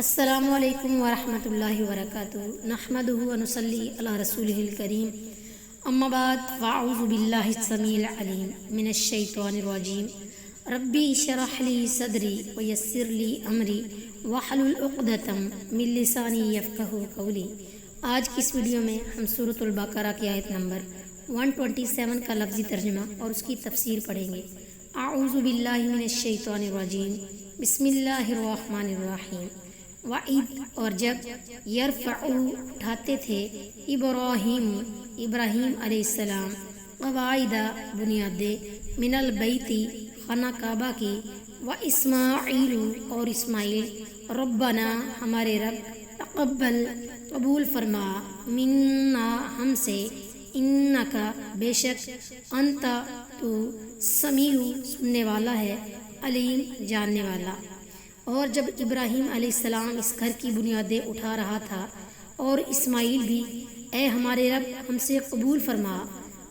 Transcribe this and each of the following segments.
السلام علیکم ورحمۃ اللہ وبرکاتہ نحمدہ ونصلی علی رسولہ الکریم اما بعد فاعوذ باللہ السمیع العلیم من الشیطان الرجیم ربی اشرح لی صدری ویسر لی امری واحلل عقدۃ من لسانی یفقہوا قولی۔ آج کی اس ویڈیو میں ہم سورۃ البقرہ کی آیت نمبر 127 کا لفظی ترجمہ اور اس کی تفسیر پڑھیں گے۔ اعوذ باللہ من الشیطان الرجیم، بسم اللہ الرحمن الرحیم۔ وعید اور جب یرفعو اٹھاتے تھے ابراہیم علیہ السلام قواعدہ بنیادیں من البیتی خانہ کعبہ کی و اسماعیل اور اسماعیل ربنا ہمارے رب تقبل قبول فرما منا ہم سے انکا بے شک انتا تو سمیع سننے والا ہے علیم جاننے والا۔ اور جب ابراہیم علیہ السلام اس گھر کی بنیادیں اٹھا رہا تھا اور اسماعیل بھی، اے ہمارے رب ہم سے قبول فرما،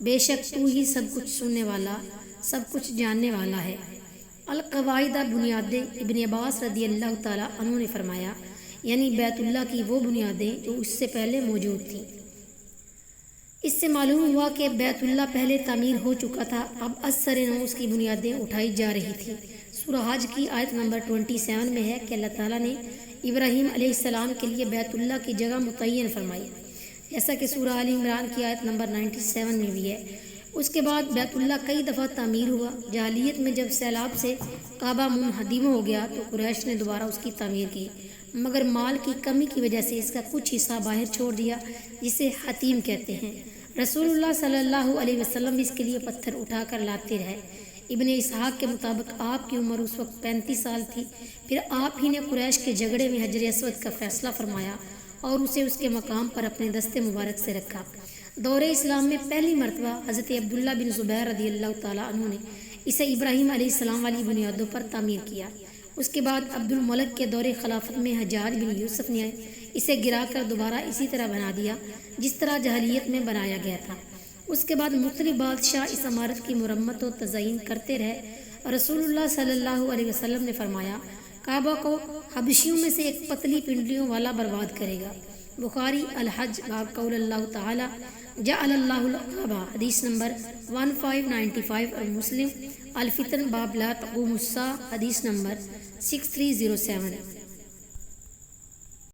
بے شک تو ہی سب کچھ سننے والا سب کچھ جاننے والا ہے۔ القواعدہ بنیادیں، ابن عباس رضی اللہ تعالیٰ عنہ نے فرمایا یعنی بیت اللہ کی وہ بنیادیں جو اس سے پہلے موجود تھیں۔ اس سے معلوم ہوا کہ بیت اللہ پہلے تعمیر ہو چکا تھا، اب از سر نو اس کی بنیادیں اٹھائی جا رہی تھیں۔ سورہ حج کی آیت نمبر 27 میں ہے کہ اللہ تعالیٰ نے ابراہیم علیہ السلام کے لیے بیت اللہ کی جگہ متعین فرمائی، جیسا کہ سورہ آل عمران کی آیت نمبر 97 میں بھی ہے۔ اس کے بعد بیت اللہ کئی دفعہ تعمیر ہوا۔ جاہلیت میں جب سیلاب سے کعبہ منہدم ہو گیا تو قریش نے دوبارہ اس کی تعمیر کی، مگر مال کی کمی کی وجہ سے اس کا کچھ حصہ باہر چھوڑ دیا، جسے حتیم کہتے ہیں۔ رسول اللہ صلی اللہ علیہ وسلم اس کے لیے پتھر اٹھا کر لاتے رہے۔ ابن اسحاق کے مطابق آپ کی عمر اس وقت 35 سال تھی۔ پھر آپ ہی نے قریش کے جھگڑے میں حجر اسود کا فیصلہ فرمایا اور اسے اس کے مقام پر اپنے دست مبارک سے رکھا۔ دور اسلام میں پہلی مرتبہ حضرت عبداللہ بن زبیر رضی اللہ تعالیٰ عنہ نے اسے ابراہیم علیہ السلام والی بنیادوں پر تعمیر کیا۔ اس کے بعد عبد الملک کے دور خلافت میں حجاج بن یوسف نے اسے گرا کر دوبارہ اسی طرح بنا دیا جس طرح جاہلیت میں بنایا گیا تھا۔ اس کے بعد مختلف بادشاہ اس عمارت کی مرمت و تزئین کرتے رہے۔ رسول اللہ صلی اللہ علیہ وسلم نے فرمایا کعبہ کو حبشیوں میں سے ایک پتلی پنڈلیوں والا برباد کرے گا۔ بخاری الحج باب قول اللہ تعالی جعل اللہ الکعبہ حدیث نمبر 1595 اور مسلم الفتن باب لا تقوم الساعہ حدیث نمبر 6307۔